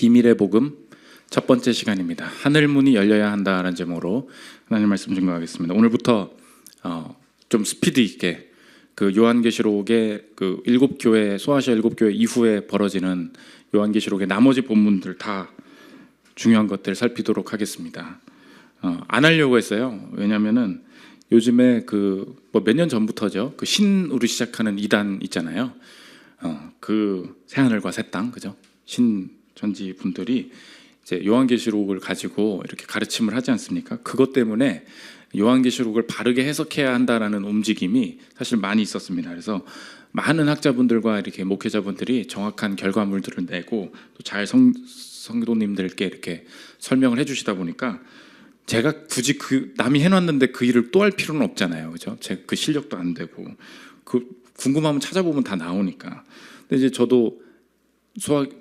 비밀의 복음 첫 번째 시간입니다. 하늘 문이 열려야 한다라는 제목으로 하나님 말씀 증거하겠습니다. 오늘부터 좀 스피드 있게 그 요한계시록의 그 일곱 교회, 소아시아 일곱 교회 이후에 벌어지는 요한계시록의 나머지 본문들 다 중요한 것들 살피도록 하겠습니다. 안 하려고 했어요. 왜냐하면은 요즘에 그 뭐 몇 년 전부터죠. 그 신으로 시작하는 이단 있잖아요. 그 새하늘과 새 땅, 그죠? 신 전지 분들이 이제 요한계시록을 가지고 이렇게 가르침을 하지 않습니까? 그것 때문에 요한계시록을 바르게 해석해야 한다라는 움직임이 사실 많이 있었습니다. 그래서 많은 학자분들과 이렇게 목회자분들이 정확한 결과물들을 내고 또 잘 성도님들께 이렇게 설명을 해주시다 보니까 제가 굳이 그 남이 해놨는데 그 일을 또 할 필요는 없잖아요, 그죠? 제 그 실력도 안 되고 그 궁금하면 찾아보면 다 나오니까. 근데 이제 저도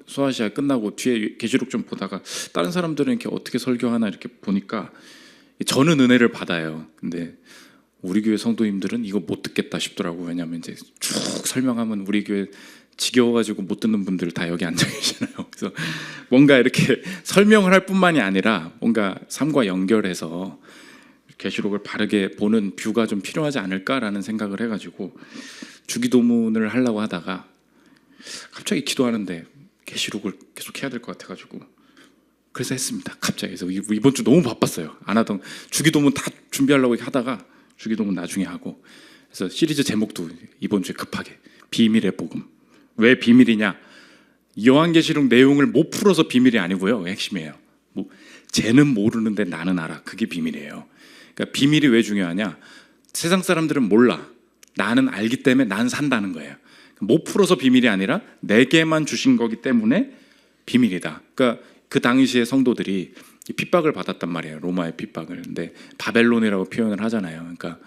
소아시아 끝나고 뒤에 계시록 좀 보다가 다른 사람들은 이렇게 어떻게 설교하나 이렇게 보니까 저는 은혜를 받아요. 근데 우리 교회 성도님들은 이거 못 듣겠다 싶더라고. 왜냐하면 이제 쭉 설명하면 우리 교회 지겨워가지고 못 듣는 분들 다 여기 앉아 계시잖아요. 그래서 뭔가 이렇게 설명을 할 뿐만이 아니라 뭔가 삶과 연결해서 계시록을 바르게 보는 뷰가 좀 필요하지 않을까라는 생각을 해가지고 주기도문을 하려고 하다가 갑자기 기도하는데 계시록을 계속 해야 될 것 같아가지고 그래서 했습니다. 갑자기. 그래서 이번 주 너무 바빴어요. 안 하던 주기도문 다 준비하려고 하다가 주기도문 나중에 하고, 그래서 시리즈 제목도 이번 주에 급하게 비밀의 복음. 왜 비밀이냐? 요한계시록 내용을 못 풀어서 비밀이 아니고요, 핵심이에요. 뭐 쟤는 모르는데 나는 알아. 그게 비밀이에요. 그러니까 비밀이 왜 중요하냐? 세상 사람들은 몰라. 나는 알기 때문에 난 산다는 거예요. 못 풀어서 비밀이 아니라 내게만 주신 거기 때문에 비밀이다. 그러니까 그 당시의 성도들이 핍박을 받았단 말이에요. 로마의 핍박을. 근데 바벨론이라고 표현을 하잖아요. 그러니까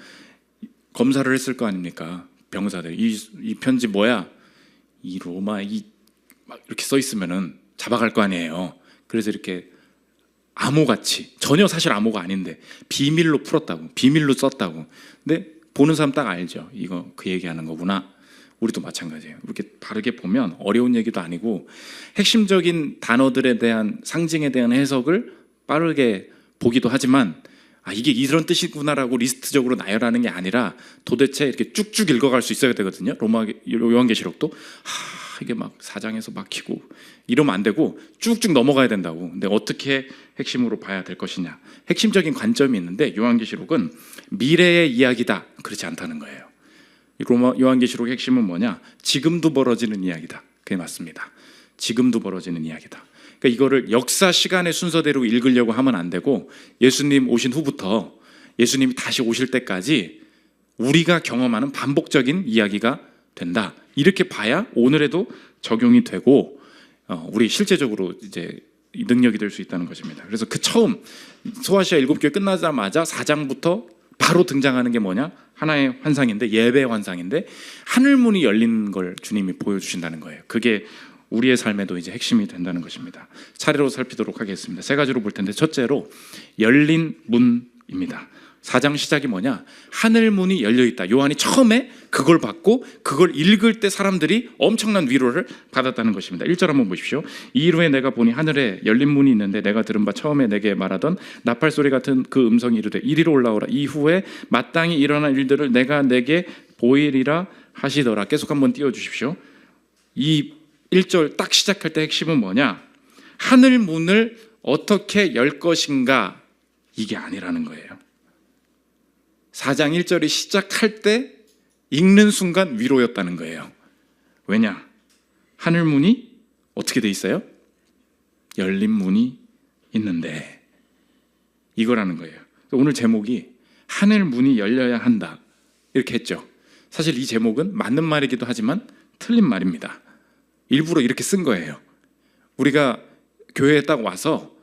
검사를 했을 거 아닙니까? 병사들. 이 편지 뭐야? 이 로마 막 이렇게 써 있으면은 잡아갈 거 아니에요. 그래서 이렇게 암호같이, 전혀 사실 암호가 아닌데 비밀로 풀었다고, 비밀로 썼다고. 근데 보는 사람 딱 알죠. 이거 그 얘기하는 거구나. 우리도 마찬가지예요. 이렇게 바르게 보면 어려운 얘기도 아니고 핵심적인 단어들에 대한, 상징에 대한 해석을 빠르게 보기도 하지만 이게 이런 뜻이구나라고 리스트적으로 나열하는 게 아니라 도대체 이렇게 쭉쭉 읽어갈 수 있어야 되거든요. 요한계시록도 이게 막 4장에서 막히고 이러면 안 되고 쭉쭉 넘어가야 된다고. 근데 어떻게 핵심으로 봐야 될 것이냐, 핵심적인 관점이 있는데 요한계시록은 미래의 이야기다, 그렇지 않다는 거예요. 요한계시록의 핵심은 뭐냐? 지금도 벌어지는 이야기다. 그게 맞습니다. 지금도 벌어지는 이야기다. 그러니까 이거를 역사 시간의 순서대로 읽으려고 하면 안 되고 예수님 오신 후부터 예수님이 다시 오실 때까지 우리가 경험하는 반복적인 이야기가 된다. 이렇게 봐야 오늘에도 적용이 되고 우리 실제적으로 이제 능력이 될 수 있다는 것입니다. 그래서 그 처음 소아시아 7교회 끝나자마자 4장부터 바로 등장하는 게 뭐냐? 하나의 환상인데, 예배 환상인데 하늘문이 열린 걸 주님이 보여주신다는 거예요. 그게 우리의 삶에도 이제 핵심이 된다는 것입니다. 차례로 살피도록 하겠습니다. 세 가지로 볼 텐데, 첫째로 열린 문입니다. 4장 시작이 뭐냐? 하늘문이 열려있다. 요한이 처음에 그걸 받고 그걸 읽을 때 사람들이 엄청난 위로를 받았다는 것입니다. 1절 한번 보십시오. 이일 후에 내가 보니 하늘에 열린 문이 있는데 내가 들은 바 처음에 내게 말하던 나팔소리 같은 그 음성이 이르되 이리로 올라오라. 이후에 마땅히 일어날 일들을 내가 내게 보이리라 하시더라. 계속 한번 띄워주십시오. 이 1절 딱 시작할 때 핵심은 뭐냐? 하늘문을 어떻게 열 것인가, 이게 아니라는 거예요. 4장 1절이 시작할 때 읽는 순간 위로였다는 거예요. 왜냐? 하늘문이 어떻게 돼 있어요? 열린 문이 있는데, 이거라는 거예요. 오늘 제목이 하늘문이 열려야 한다 이렇게 했죠. 사실 이 제목은 맞는 말이기도 하지만 틀린 말입니다. 일부러 이렇게 쓴 거예요. 우리가 교회에 딱 와서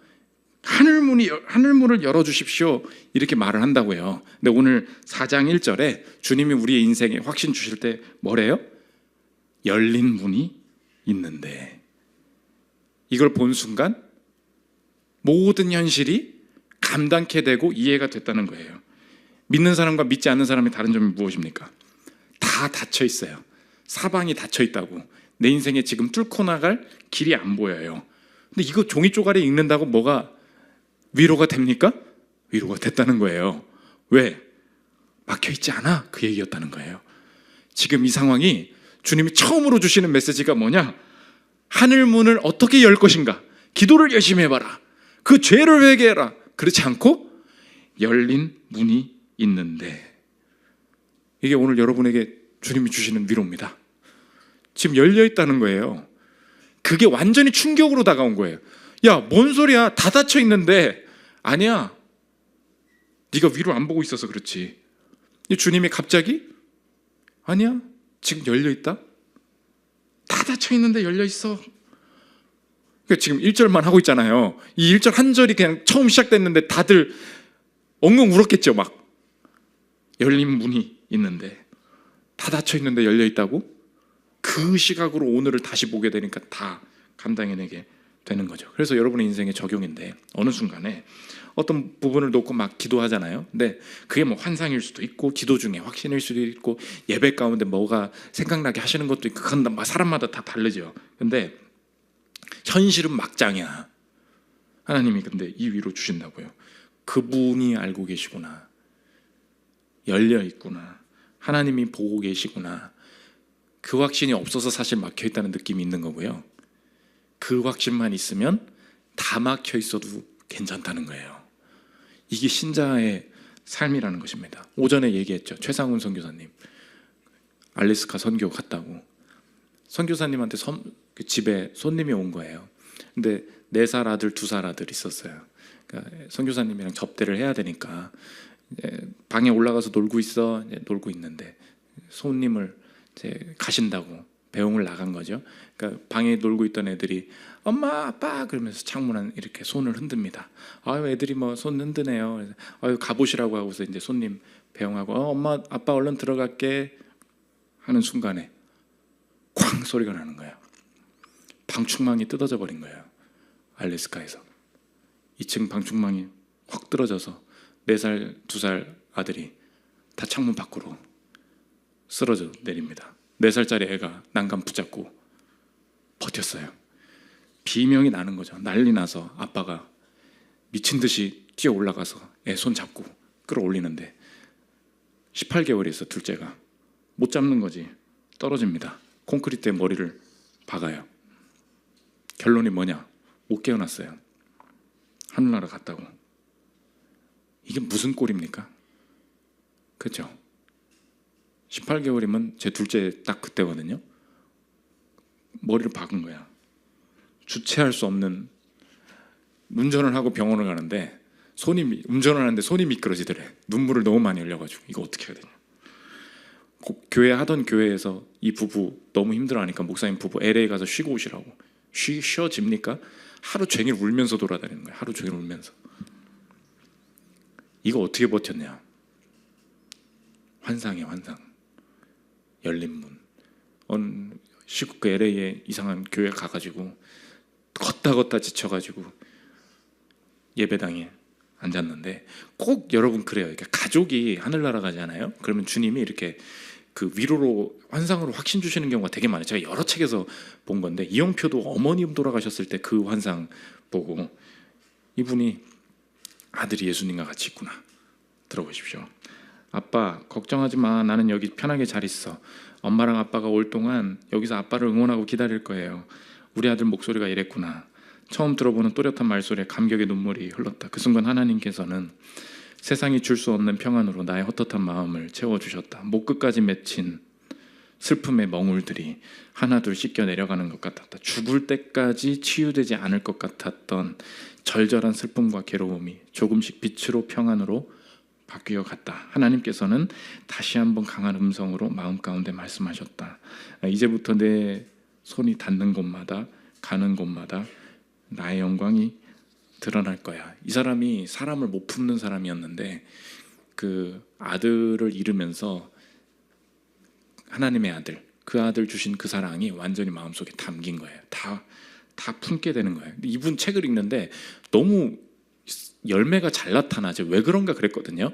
하늘문을 열어주십시오 이렇게 말을 한다고요. 근데 오늘 4장 1절에 주님이 우리의 인생에 확신 주실 때 뭐래요? 열린 문이 있는데, 이걸 본 순간 모든 현실이 감당케 되고 이해가 됐다는 거예요. 믿는 사람과 믿지 않는 사람의 다른 점이 무엇입니까? 다 닫혀 있어요. 사방이 닫혀 있다고. 내 인생에 지금 뚫고 나갈 길이 안 보여요. 근데 이거 종이 쪼가리 읽는다고 뭐가 위로가 됩니까? 위로가 됐다는 거예요. 왜? 막혀있지 않아? 그 얘기였다는 거예요. 지금 이 상황이 주님이 처음으로 주시는 메시지가 뭐냐? 하늘 문을 어떻게 열 것인가? 기도를 열심히 해봐라. 그 죄를 회개해라. 그렇지 않고 열린 문이 있는데, 이게 오늘 여러분에게 주님이 주시는 위로입니다. 지금 열려 있다는 거예요. 그게 완전히 충격으로 다가온 거예요. 야, 뭔 소리야? 다 닫혀 있는데. 아니야, 네가 위로 안 보고 있어서 그렇지. 주님이 갑자기 아니야, 지금 열려 있다. 다 닫혀 있는데 열려 있어. 그러니까 지금 1절만 하고 있잖아요. 이 1절 한 절이 그냥 처음 시작됐는데 다들 엉엉 울었겠죠. 막 열린 문이 있는데, 다 닫혀 있는데 열려 있다고? 그 시각으로 오늘을 다시 보게 되니까 다 감당해내게 되는 거죠. 그래서 여러분의 인생의 적용인데, 어느 순간에 어떤 부분을 놓고 막 기도하잖아요. 근데 그게 뭐 환상일 수도 있고, 기도 중에 확신일 수도 있고, 예배 가운데 뭐가 생각나게 하시는 것도 있고, 그건 사람마다 다 다르죠. 근데 현실은 막장이야. 하나님이 근데 이 위로 주신다고요. 그분이 알고 계시구나, 열려 있구나, 하나님이 보고 계시구나. 그 확신이 없어서 사실 막혀 있다는 느낌이 있는 거고요. 그 확신만 있으면 다 막혀 있어도 괜찮다는 거예요. 이게 신자의 삶이라는 것입니다. 오전에 얘기했죠. 최상훈 선교사님 알래스카 선교 갔다고. 선교사님한테 그 집에 손님이 온 거예요. 근데 4살 아들 2살 아들 있었어요. 그러니까 선교사님이랑 접대를 해야 되니까 방에 올라가서 놀고 있어. 놀고 있는데 손님을 가신다고 배웅을 나간 거죠. 그러니까 방에 놀고 있던 애들이 엄마 아빠 그러면서 창문에 이렇게 손을 흔듭니다. 아유, 애들이 뭐 손 흔드네요. 그래서 아유, 가보시라고 하고서 이제 손님 배웅하고 엄마 아빠 얼른 들어갈게 하는 순간에 쾅 소리가 나는 거예요. 방충망이 뜯어져 버린 거예요. 알래스카에서 2층 방충망이 확 떨어져서 4살 2살 아들이 다 창문 밖으로 쓰러져 내립니다. 4살짜리 애가 난간 붙잡고 버텼어요. 비명이 나는 거죠. 난리 나서 아빠가 미친 듯이 뛰어 올라가서 애 손 잡고 끌어올리는데 18개월에서 둘째가 못 잡는 거지. 떨어집니다. 콘크리트에 머리를 박아요. 결론이 뭐냐? 못 깨어났어요. 하늘나라 갔다고. 이게 무슨 꼴입니까? 그렇죠? 18개월이면 제 둘째 딱 그때거든요. 머리를 박은 거야. 주체할 수 없는, 운전을 하고 병원을 가는데 운전을 하는데 손이 미끄러지더래. 눈물을 너무 많이 흘려가지고 이거 어떻게 해야 되냐. 교회 하던 교회에서 이 부부 너무 힘들어하니까 목사님 부부 LA 가서 쉬고 오시라고. 쉬어집니까? 하루 종일 울면서 돌아다니는 거야. 하루 종일 울면서. 이거 어떻게 버텼냐. 환상이야, 환상. 열린 문. 시국 LA에 이상한 교회 가가지고 걷다 지쳐가지고 예배당에 앉았는데, 꼭 여러분 그래요. 그러니까 가족이 하늘나라 가잖아요. 그러면 주님이 이렇게 그 위로로 환상으로 확신 주시는 경우가 되게 많아요. 제가 여러 책에서 본 건데, 이영표도 어머님 돌아가셨을 때 그 환상 보고 이분이 아들이 예수님과 같이 있구나. 들어보십시오. 아빠 걱정하지 마. 나는 여기 편하게 잘 있어. 엄마랑 아빠가 올 동안 여기서 아빠를 응원하고 기다릴 거예요. 우리 아들 목소리가 이랬구나. 처음 들어보는 또렷한 말소리에 감격의 눈물이 흘렀다. 그 순간 하나님께서는 세상이 줄 수 없는 평안으로 나의 헛헛한 마음을 채워주셨다. 목 끝까지 맺힌 슬픔의 멍울들이 하나둘 씻겨 내려가는 것 같았다. 죽을 때까지 치유되지 않을 것 같았던 절절한 슬픔과 괴로움이 조금씩 빛으로 평안으로 바뀌어 갔다. 하나님께서는 다시 한번 강한 음성으로 마음 가운데 말씀하셨다. 이제부터 내 손이 닿는 곳마다 가는 곳마다 나의 영광이 드러날 거야. 이 사람이 사람을 못 품는 사람이었는데 그 아들을 잃으면서 하나님의 아들, 그 아들 주신 그 사랑이 완전히 마음속에 담긴 거예요. 다 품게 되는 거예요. 이분 책을 읽는데 너무 열매가 잘 나타나죠. 왜 그런가 그랬거든요.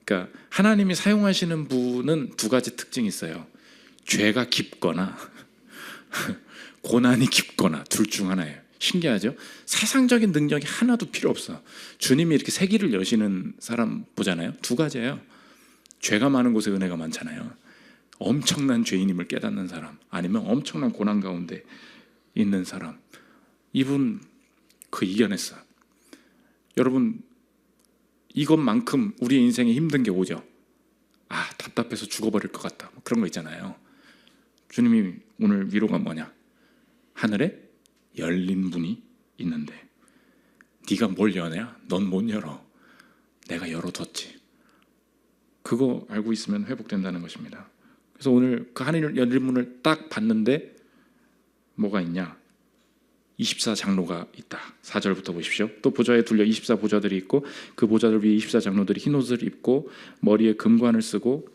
그러니까 하나님이 사용하시는 분은 2가지 특징이 있어요. 죄가 깊거나 고난이 깊거나 둘 중 하나예요. 신기하죠? 세상적인 능력이 하나도 필요 없어. 주님이 이렇게 세기를 여시는 사람 보잖아요. 두 가지예요. 죄가 많은 곳에 은혜가 많잖아요. 엄청난 죄인임을 깨닫는 사람, 아니면 엄청난 고난 가운데 있는 사람. 이분 그 이겨냈어요. 여러분, 이것만큼 우리의 인생에 힘든 게 오죠. 아, 답답해서 죽어버릴 것 같다, 뭐 그런 거 있잖아요. 주님이 오늘 위로가 뭐냐? 하늘에 열린 문이 있는데 네가 뭘 여냐? 넌 못 열어. 내가 열어뒀지. 그거 알고 있으면 회복된다는 것입니다. 그래서 오늘 그 하늘 열린 문을 딱 봤는데 뭐가 있냐? 24장로가 있다. 4절부터 보십시오. 또 보좌에 둘려 24보좌들이 있고 그 보좌들 위에 24장로들이 흰 옷을 입고 머리에 금관을 쓰고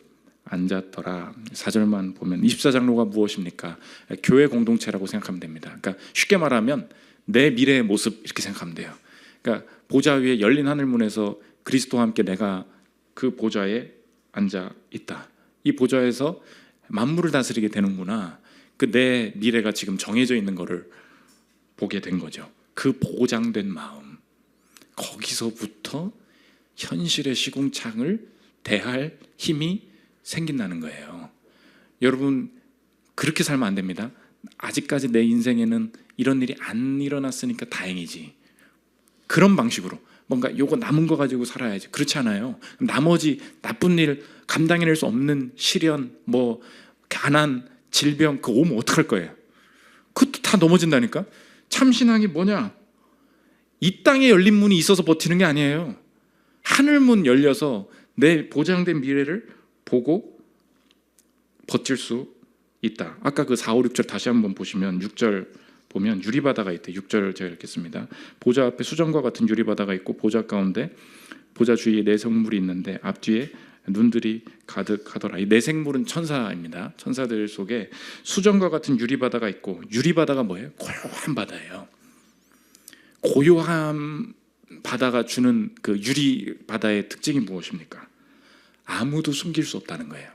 앉았더라. 4절만 보면 24장로가 무엇입니까? 교회 공동체라고 생각하면 됩니다. 그러니까 쉽게 말하면 내 미래의 모습 이렇게 생각하면 돼요. 그러니까 보좌 위에 열린 하늘문에서 그리스도와 함께 내가 그 보좌에 앉아 있다. 이 보좌에서 만물을 다스리게 되는구나. 그 내 미래가 지금 정해져 있는 거를 보게 된 거죠. 그 보장된 마음, 거기서부터 현실의 시궁창을 대할 힘이 생긴다는 거예요. 여러분, 그렇게 살면 안 됩니다. 아직까지 내 인생에는 이런 일이 안 일어났으니까 다행이지, 그런 방식으로 뭔가 요거 남은 거 가지고 살아야지, 그렇지 않아요. 나머지 나쁜 일, 감당해낼 수 없는 시련, 뭐 가난, 질병, 그거 오면 어떡할 거예요? 그것도 다 넘어진다니까. 참신앙이 뭐냐? 이 땅에 열린 문이 있어서 버티는 게 아니에요. 하늘문 열려서 내 보장된 미래를 보고 버틸 수 있다. 아까 그 4, 5, 6절 다시 한번 보시면 6절 보면 유리바다가 있대. 6절 제가 읽겠습니다. 보좌 앞에 수정과 같은 유리바다가 있고 보좌 가운데 보좌 주위에 내생물이 있는데 앞뒤에 눈들이 가득하더라. 이 내생물은 천사입니다. 천사들 속에 수정과 같은 유리바다가 있고, 유리바다가 뭐예요? 고요한 바다예요. 고요한 바다가 주는 그 유리바다의 특징이 무엇입니까? 아무도 숨길 수 없다는 거예요.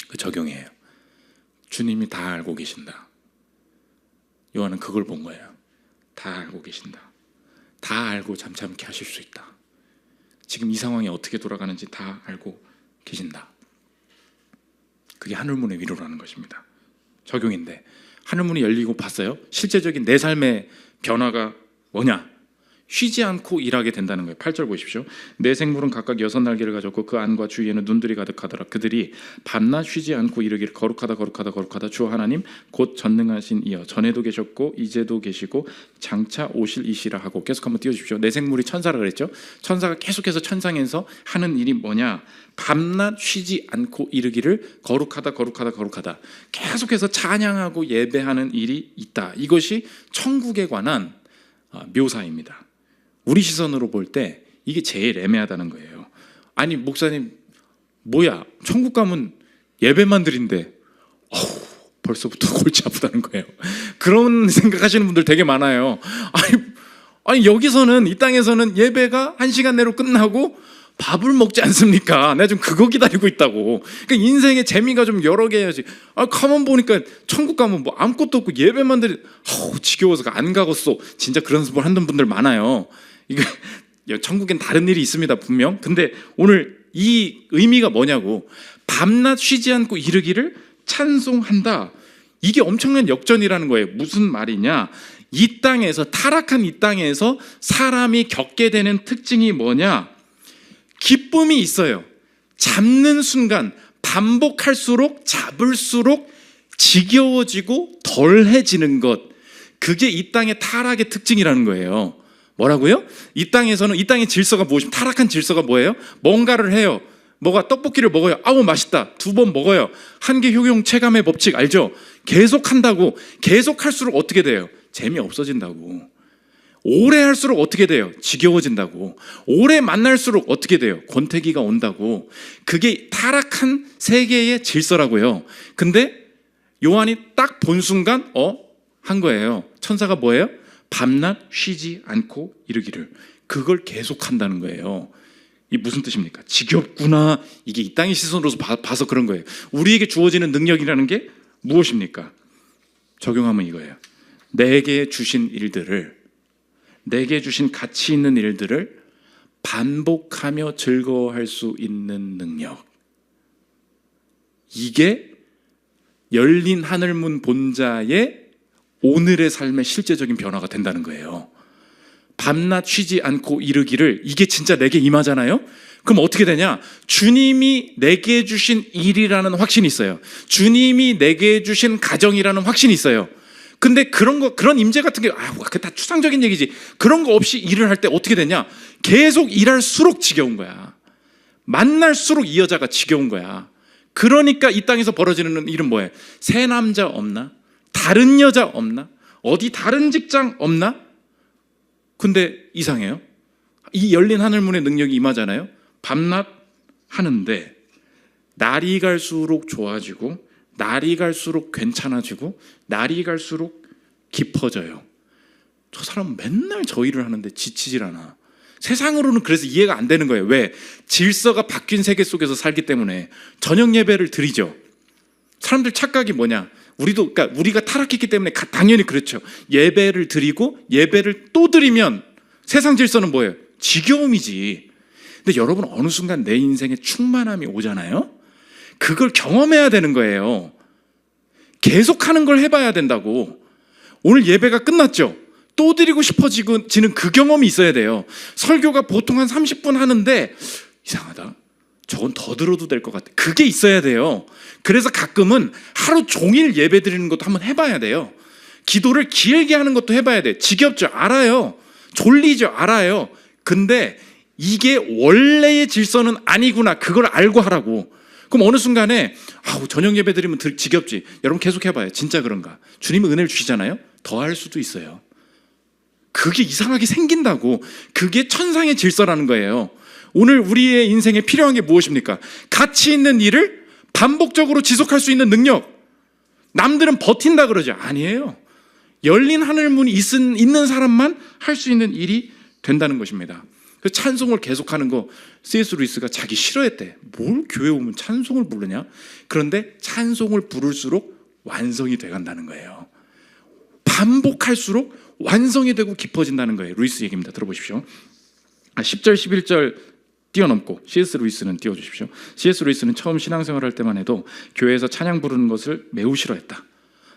그 적용이에요. 주님이 다 알고 계신다. 요한은 그걸 본 거예요. 다 알고 계신다. 다 알고 잠잠케 하실 수 있다. 지금 이 상황이 어떻게 돌아가는지 다 알고 계신다. 그게 하늘문의 위로라는 것입니다. 적용인데, 하늘문이 열리고 봤어요. 실제적인 내 삶의 변화가 뭐냐? 쉬지 않고 일하게 된다는 거예요. 8절 보십시오. 내 생물은 각각 6날개를 가졌고 그 안과 주위에는 눈들이 가득하더라. 그들이 밤낮 쉬지 않고 이르기를 거룩하다 거룩하다 거룩하다 주 하나님 곧 전능하신 이여, 전에도 계셨고 이제도 계시고 장차 오실 이시라 하고. 계속 한번 띄워주십시오. 내 생물이 천사라 그랬죠. 천사가 계속해서 천상에서 하는 일이 뭐냐? 밤낮 쉬지 않고 이르기를 거룩하다 거룩하다 거룩하다, 계속해서 찬양하고 예배하는 일이 있다. 이것이 천국에 관한 묘사입니다. 우리 시선으로 볼 때 이게 제일 애매하다는 거예요. 아니 목사님, 뭐야, 천국 가면 예배만 드린데 벌써부터 골치 아프다는 거예요. 그런 생각하시는 분들 되게 많아요. 아니 여기서는, 이 땅에서는 예배가 1시간 내로 끝나고 밥을 먹지 않습니까? 내가 좀 그거 기다리고 있다고. 그러니까 인생의 재미가 좀 여러 개 해야지. 가만 보니까 천국 가면 뭐 아무것도 없고 예배만 드리, 지겨워서 안 가겠어. 진짜 그런 걸 하는 분들 많아요. 이거 천국엔 다른 일이 있습니다, 분명. 근데 오늘 이 의미가 뭐냐고. 밤낮 쉬지 않고 이르기를 찬송한다. 이게 엄청난 역전이라는 거예요. 무슨 말이냐? 이 땅에서, 타락한 이 땅에서 사람이 겪게 되는 특징이 뭐냐? 기쁨이 있어요. 잡는 순간 반복할수록, 잡을수록 지겨워지고 덜해지는 것, 그게 이 땅의 타락의 특징이라는 거예요. 뭐라고요? 이 땅에서는, 이 땅의 질서가 무엇입니까? 타락한 질서가 뭐예요? 뭔가를 해요. 뭐가, 떡볶이를 먹어요. 아우 맛있다. 2번 먹어요. 한계 효용 체감의 법칙 알죠? 계속 한다고, 계속 할수록 어떻게 돼요? 재미없어진다고. 오래 할수록 어떻게 돼요? 지겨워진다고. 오래 만날수록 어떻게 돼요? 권태기가 온다고. 그게 타락한 세계의 질서라고요. 근데 요한이 딱 본 순간 한 거예요. 천사가 뭐예요? 밤낮 쉬지 않고 이르기를. 그걸 계속한다는 거예요. 이게 무슨 뜻입니까? 지겹구나. 이게 이 땅의 시선으로 봐서 그런 거예요. 우리에게 주어지는 능력이라는 게 무엇입니까? 적용하면 이거예요. 내게 주신 일들을, 내게 주신 가치 있는 일들을 반복하며 즐거워할 수 있는 능력, 이게 열린 하늘문 본자의 오늘의 삶의 실제적인 변화가 된다는 거예요. 밤낮 쉬지 않고 이르기를, 이게 진짜 내게 임하잖아요. 그럼 어떻게 되냐? 주님이 내게 주신 일이라는 확신이 있어요. 주님이 내게 주신 가정이라는 확신이 있어요. 근데 그런 임재 같은 게, 그게 다 추상적인 얘기지. 그런 거 없이 일을 할 때 어떻게 되냐? 계속 일할수록 지겨운 거야. 만날수록 이 여자가 지겨운 거야. 그러니까 이 땅에서 벌어지는 일은 뭐예요? 새 남자 없나? 다른 여자 없나? 어디 다른 직장 없나? 근데 이상해요. 이 열린 하늘문의 능력이 임하잖아요. 밤낮 하는데 날이 갈수록 좋아지고, 날이 갈수록 괜찮아지고, 날이 갈수록 깊어져요. 저 사람은 맨날 저 일을 하는데 지치질 않아. 세상으로는 그래서 이해가 안 되는 거예요. 왜? 질서가 바뀐 세계 속에서 살기 때문에. 저녁 예배를 드리죠. 사람들 착각이 뭐냐? 그러니까 우리가 타락했기 때문에 당연히 그렇죠. 예배를 드리고 예배를 또 드리면 세상 질서는 뭐예요? 지겨움이지. 근데 여러분, 어느 순간 내 인생에 충만함이 오잖아요. 그걸 경험해야 되는 거예요. 계속하는 걸 해봐야 된다고. 오늘 예배가 끝났죠? 또 드리고 싶어지는 그 경험이 있어야 돼요. 설교가 보통 한 30분 하는데 이상하다, 저건 더 들어도 될 것 같아, 그게 있어야 돼요. 그래서 가끔은 하루 종일 예배 드리는 것도 한번 해봐야 돼요. 기도를 길게 하는 것도 해봐야 돼. 지겹죠? 알아요. 졸리죠? 알아요. 근데 이게 원래의 질서는 아니구나, 그걸 알고 하라고. 그럼 어느 순간에 저녁 예배 드리면 지겹지? 여러분 계속 해봐요. 진짜 그런가? 주님이 은혜를 주시잖아요. 더 할 수도 있어요. 그게 이상하게 생긴다고. 그게 천상의 질서라는 거예요. 오늘 우리의 인생에 필요한 게 무엇입니까? 가치 있는 일을 반복적으로 지속할 수 있는 능력. 남들은 버틴다 그러죠. 아니에요. 열린 하늘문이 있는 사람만 할 수 있는 일이 된다는 것입니다. 그 찬송을 계속하는 거 C.S. 루이스가 자기 싫어했대. 뭘 교회 오면 찬송을 부르냐? 그런데 찬송을 부를수록 완성이 돼간다는 거예요. 반복할수록 완성이 되고 깊어진다는 거예요. 루이스 얘기입니다. 들어보십시오. 10절 11절 뛰어넘고 C.S. 루이스는 띄워주십시오. C.S. 루이스는 처음 신앙생활할 때만 해도 교회에서 찬양 부르는 것을 매우 싫어했다.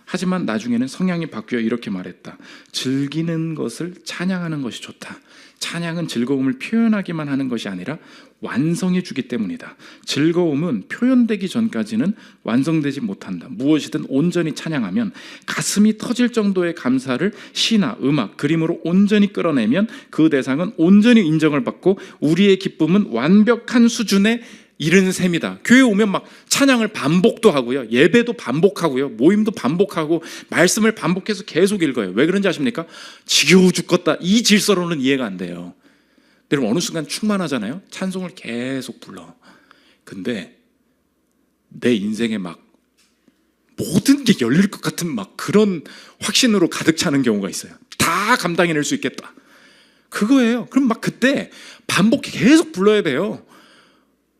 하지만 나중에는 성향이 바뀌어 이렇게 말했다. 즐기는 것을 찬양하는 것이 좋다. 찬양은 즐거움을 표현하기만 하는 것이 아니라 완성해 주기 때문이다. 즐거움은 표현되기 전까지는 완성되지 못한다. 무엇이든 온전히 찬양하면, 가슴이 터질 정도의 감사를 시나 음악, 그림으로 온전히 끌어내면 그 대상은 온전히 인정을 받고 우리의 기쁨은 완벽한 수준에 이른 셈이다. 교회 오면 막 찬양을 반복도 하고요, 예배도 반복하고요, 모임도 반복하고, 말씀을 반복해서 계속 읽어요. 왜 그런지 아십니까? 지겨워 죽겠다. 이 질서로는 이해가 안 돼요. 여러분, 어느 순간 충만하잖아요. 찬송을 계속 불러. 근데 내 인생에 막 모든 게 열릴 것 같은 막 그런 확신으로 가득 차는 경우가 있어요. 다 감당해낼 수 있겠다, 그거예요. 그럼 막 그때 반복 계속 불러야 돼요.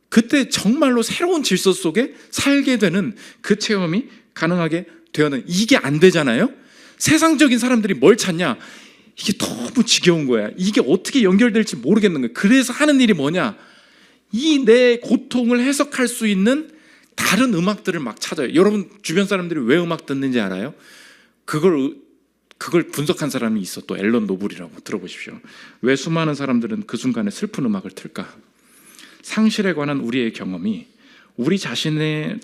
그때 정말로 새로운 질서 속에 살게 되는 그 체험이 가능하게 되어는, 이게 안 되잖아요. 세상적인 사람들이 뭘 찾냐? 이게 너무 지겨운 거야. 이게 어떻게 연결될지 모르겠는 거야. 그래서 하는 일이 뭐냐? 이 내 고통을 해석할 수 있는 다른 음악들을 막 찾아요. 여러분 주변 사람들이 왜 음악 듣는지 알아요? 그걸 분석한 사람이 있어. 또 앨런 노블이라고. 들어보십시오. 왜 수많은 사람들은 그 순간에 슬픈 음악을 틀까? 상실에 관한 우리의 경험이 우리 자신을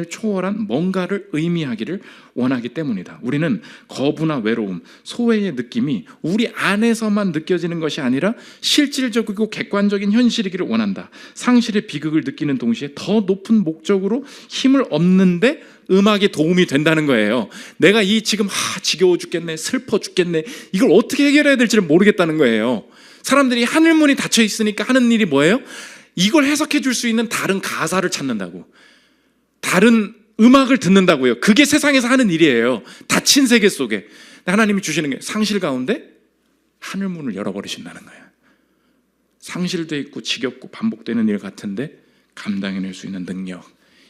초월한 뭔가를 의미하기를 원하기 때문이다. 우리는 거부나 외로움, 소외의 느낌이 우리 안에서만 느껴지는 것이 아니라 실질적이고 객관적인 현실이기를 원한다. 상실의 비극을 느끼는 동시에 더 높은 목적으로 힘을 얻는데 음악이 도움이 된다는 거예요. 내가 지금 지겨워 죽겠네, 슬퍼 죽겠네, 이걸 어떻게 해결해야 될지를 모르겠다는 거예요. 사람들이 하늘문이 닫혀 있으니까 하는 일이 뭐예요? 이걸 해석해 줄 수 있는 다른 가사를 찾는다고, 다른 음악을 듣는다고요. 그게 세상에서 하는 일이에요. 닫힌 세계 속에 하나님이 주시는 게 상실 가운데 하늘문을 열어버리신다는 거예요. 상실돼 있고 지겹고 반복되는 일 같은데 감당해낼 수 있는 능력,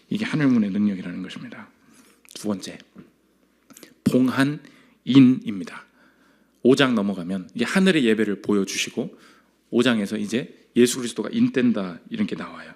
이게 하늘문의 능력이라는 것입니다. 두 번째, 봉한 인입니다. 5장 넘어가면 이게 하늘의 예배를 보여주시고 5장에서 이제 예수 그리스도가 인된다 이런 게 나와요.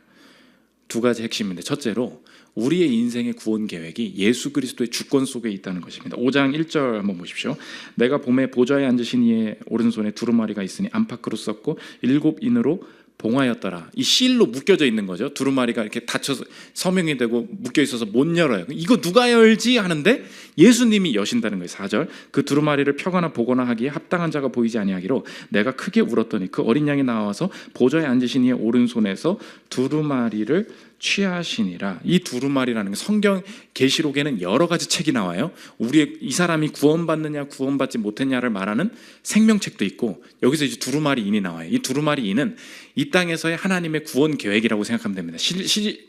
두 가지 핵심인데, 첫째로 우리의 인생의 구원 계획이 예수 그리스도의 주권 속에 있다는 것입니다. 5장 1절 한번 보십시오. 내가 봄에 보좌에 앉으신 이의 오른손에 두루마리가 있으니 안팎으로 썼고 7인으로 봉하였더라. 이 실로 묶여져 있는 거죠. 두루마리가 이렇게 닫혀서 서명이 되고 묶여 있어서 못 열어요. 이거 누가 열지 하는데 예수님이 여신다는 거예요. 4절. 그 두루마리를 펴거나 보거나 하기에 합당한 자가 보이지 아니하기로 내가 크게 울었더니 그 어린 양이 나와서 보좌에 앉으신 이의 오른손에서 두루마리를 취하시니라. 이 두루마리라는 게 성경 계시록에는 여러 가지 책이 나와요. 우리 이 사람이 구원받느냐 구원받지 못했냐를 말하는 생명책도 있고, 여기서 이제 두루마리인이 나와요. 이 두루마리인은 이 땅에서의 하나님의 구원 계획이라고 생각하면 됩니다.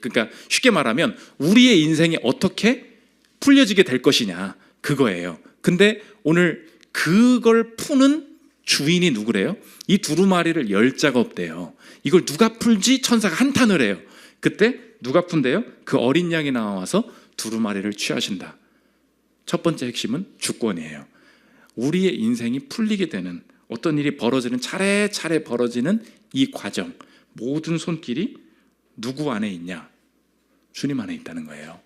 그러니까 쉽게 말하면 우리의 인생이 어떻게 풀려지게 될 것이냐, 그거예요. 근데 오늘 그걸 푸는 주인이 누구래요? 이 두루마리를 열 자가 없대요. 이걸 누가 풀지? 천사가 한탄을 해요. 그때 누가 푼대요? 그 어린 양이 나와서 두루마리를 취하신다. 첫 번째 핵심은 주권이에요. 우리의 인생이 풀리게 되는, 어떤 일이 벌어지는, 차례차례 벌어지는 이 과정, 모든 손길이 누구 안에 있냐? 주님 안에 있다는 거예요.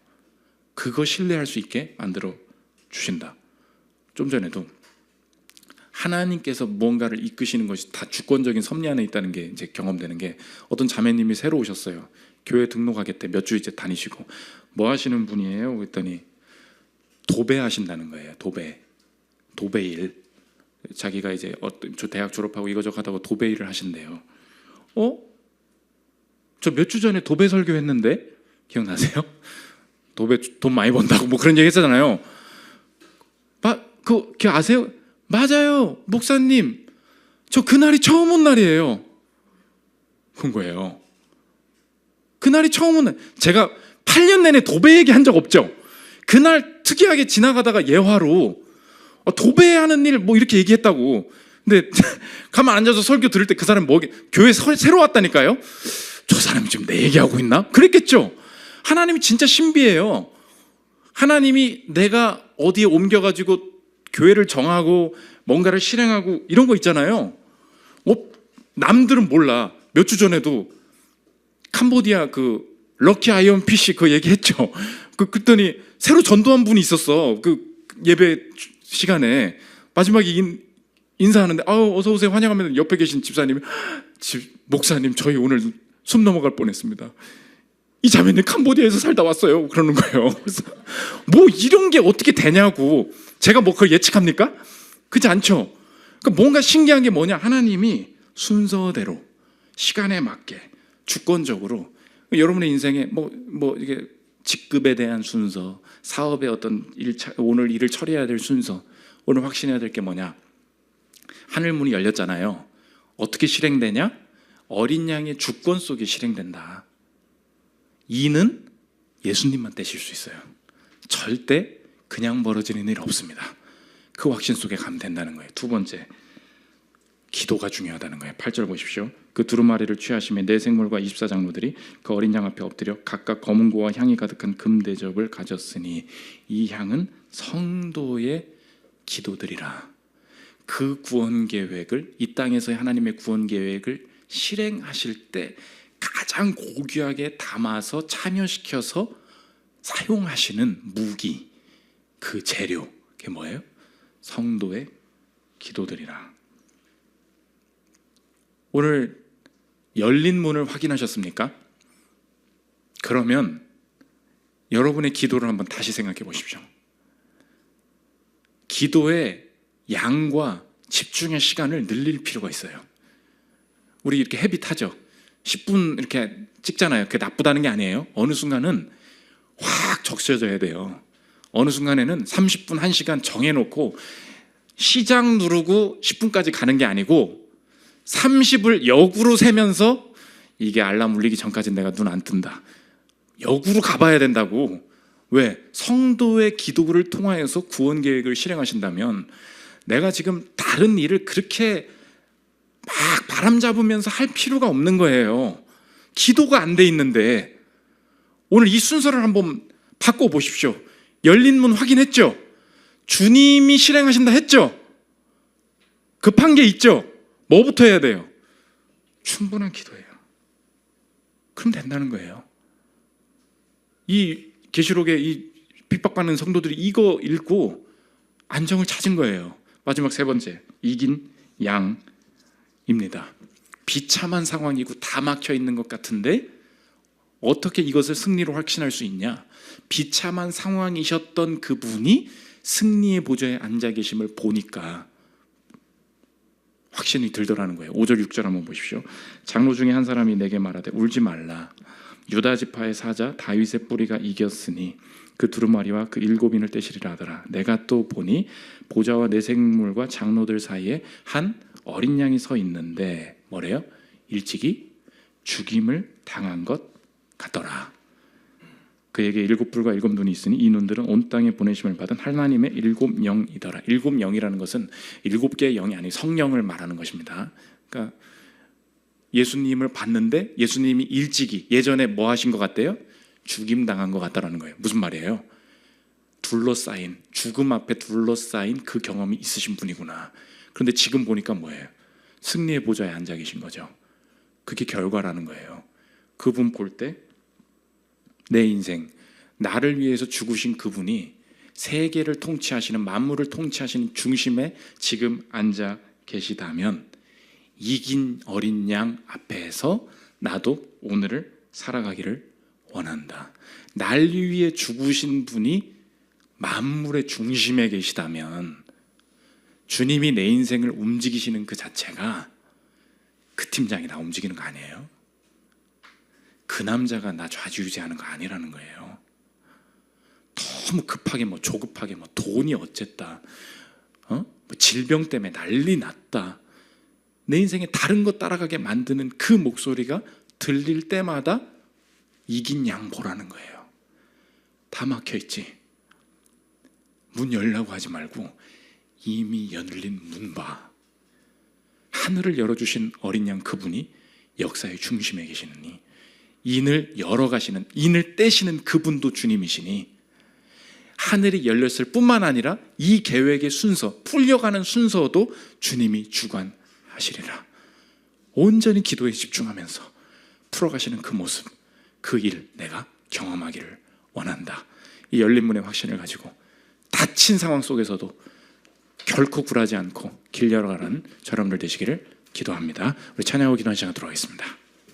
그거 신뢰할 수 있게 만들어 주신다. 좀 전에도 하나님께서 무언가를 이끄시는 것이 다 주권적인 섭리 안에 있다는 게 이제 경험되는 게, 어떤 자매님이 새로 오셨어요. 교회 등록하겠대. 몇 주 이제 다니시고. 뭐 하시는 분이에요? 그랬더니 도배 하신다는 거예요. 도배 일. 자기가 이제 대학 졸업하고 이거저거 하다가 도배 일을 하신대요. 저 몇 주 전에 도배 설교했는데 기억나세요? 도배 돈 많이 번다고 뭐 그런 얘기 했잖아요. 그거 아세요? 맞아요, 목사님. 저 그날이 처음 온 날이에요. 그런 거예요. 그날이 처음 온 날. 제가 8년 내내 도배 얘기한 적 없죠. 그날 특이하게 지나가다가 예화로 도배하는 일 뭐 이렇게 얘기했다고. 근데 가만 앉아서 설교 들을 때 그 사람 교회 새로 왔다니까요. 저 사람이 지금 내 얘기하고 있나? 그랬겠죠. 하나님이 진짜 신비해요. 하나님이 내가 어디에 옮겨가지고 교회를 정하고 뭔가를 실행하고 이런 거 있잖아요. 남들은 몰라. 몇 주 전에도 캄보디아 그 럭키 아이언 피쉬 그 얘기했죠. 그랬더니 새로 전도한 분이 있었어. 그 예배 시간에 마지막에 인사하는데 어서 오세요 환영하면 옆에 계신 집사님이 목사님 저희 오늘 숨 넘어갈 뻔했습니다. 이 자매님 캄보디아에서 살다 왔어요. 그러는 거예요. 그래서 뭐 이런 게 어떻게 되냐고. 제가 뭐 그걸 예측합니까? 그렇지 않죠. 그러니까 뭔가 신기한 게 뭐냐, 하나님이 순서대로 시간에 맞게 주권적으로 여러분의 인생에 뭐 이게 직급에 대한 순서, 사업의 어떤 오늘 일을 처리해야 될 순서, 오늘 확신해야 될 게 뭐냐, 하늘 문이 열렸잖아요. 어떻게 실행되냐? 어린 양의 주권 속에 실행된다. 이는 예수님만 떼실 수 있어요. 절대 그냥 벌어지는 일 없습니다. 그 확신 속에 가면 된다는 거예요. 두 번째, 기도가 중요하다는 거예요. 8절 보십시오. 그 두루마리를 취하시며 네 생물과 24장로들이 그 어린 양 앞에 엎드려 각각 검은고와 향이 가득한 금대접을 가졌으니 이 향은 성도의 기도들이라. 그 구원 계획을, 이 땅에서의 하나님의 구원 계획을 실행하실 때 가장 고귀하게 담아서 참여시켜서 사용하시는 무기, 그 재료, 그게 뭐예요? 성도의 기도들이라. 오늘 열린 문을 확인하셨습니까? 그러면 여러분의 기도를 한번 다시 생각해 보십시오. 기도의 양과 집중의 시간을 늘릴 필요가 있어요. 우리 이렇게 헤빗하죠. 10분 이렇게 찍잖아요. 그게 나쁘다는 게 아니에요. 어느 순간은 확 적셔져야 돼요. 어느 순간에는 30분, 1시간 정해놓고 시작 누르고 10분까지 가는 게 아니고 30을 역으로 세면서 이게 알람 울리기 전까지 내가 눈 안 뜬다. 역으로 가봐야 된다고. 왜? 성도의 기도를 통하여서 구원 계획을 실행하신다면 내가 지금 다른 일을 그렇게 막 바람 잡으면서 할 필요가 없는 거예요. 기도가 안 돼 있는데. 오늘 이 순서를 한번 바꿔보십시오. 열린 문 확인했죠? 주님이 실행하신다 했죠? 급한 게 있죠? 뭐부터 해야 돼요? 충분한 기도예요. 그럼 된다는 거예요. 이 계시록에 이 핍박받는 성도들이 이거 읽고 안정을 찾은 거예요. 마지막 세 번째, 이긴 양입니다. 비참한 상황이고 다 막혀 있는 것 같은데 어떻게 이것을 승리로 확신할 수 있냐? 비참한 상황이셨던 그분이 승리의 보좌에 앉아 계심을 보니까 확신이 들더라는 거예요. 5절 6절 한번 보십시오. 장로 중에 한 사람이 내게 말하되 울지 말라. 유다 지파의 사자 다윗의 뿌리가 이겼으니 그 두루마리와 그 7인을 떼시리라 하더라. 내가 또 보니 보좌와 내생물과 장로들 사이에 한 어린 양이 서 있는데 뭐래요? 일찍이 죽임을 당한 것 같더라. 그에게 7뿔과 7눈이 있으니 이 눈들은 온 땅에 보내심을 받은 하나님의 7영이더라. 7영이라는 것은 7개의 영이 아닌 성령을 말하는 것입니다. 그러니까 예수님을 봤는데 예수님이 일찍이 예전에 뭐 하신 것 같대요? 죽임 당한 것 같다라는 거예요. 무슨 말이에요? 둘러싸인, 죽음 앞에 둘러싸인 그 경험이 있으신 분이구나. 그런데 지금 보니까 뭐예요? 승리의 보좌에 앉아 계신 거죠. 그게 결과라는 거예요. 그분 볼 때 내 인생, 나를 위해서 죽으신 그분이 세계를 통치하시는, 만물을 통치하시는 중심에 지금 앉아 계시다면 이긴 어린 양 앞에서 나도 오늘을 살아가기를 원한다. 날 위해 죽으신 분이 만물의 중심에 계시다면 주님이 내 인생을 움직이시는 그 자체가 그 팀장이 나 움직이는 거 아니에요? 그 남자가 나 좌지우지하는 거 아니라는 거예요. 너무 급하게 뭐 조급하게 뭐 돈이 어쨌다, 뭐 질병 때문에 난리 났다, 내 인생에 다른 거 따라가게 만드는 그 목소리가 들릴 때마다 이긴 양 보라는 거예요. 다 막혀 있지. 문 열라고 하지 말고 이미 열린 문 봐. 하늘을 열어주신 어린 양 그분이 역사의 중심에 계시느니 인을 열어가시는, 인을 떼시는 그분도 주님이시니 하늘이 열렸을 뿐만 아니라 이 계획의 순서, 풀려가는 순서도 주님이 주관하시리라. 온전히 기도에 집중하면서 풀어가시는 그 모습, 그 일 내가 경험하기를 원한다. 이 열린 문의 확신을 가지고 닫힌 상황 속에서도 결코 굴하지 않고 길 열어가는 여러분들 되시기를 기도합니다. 우리 찬양하고 기도하는 시간 들어가겠습니다.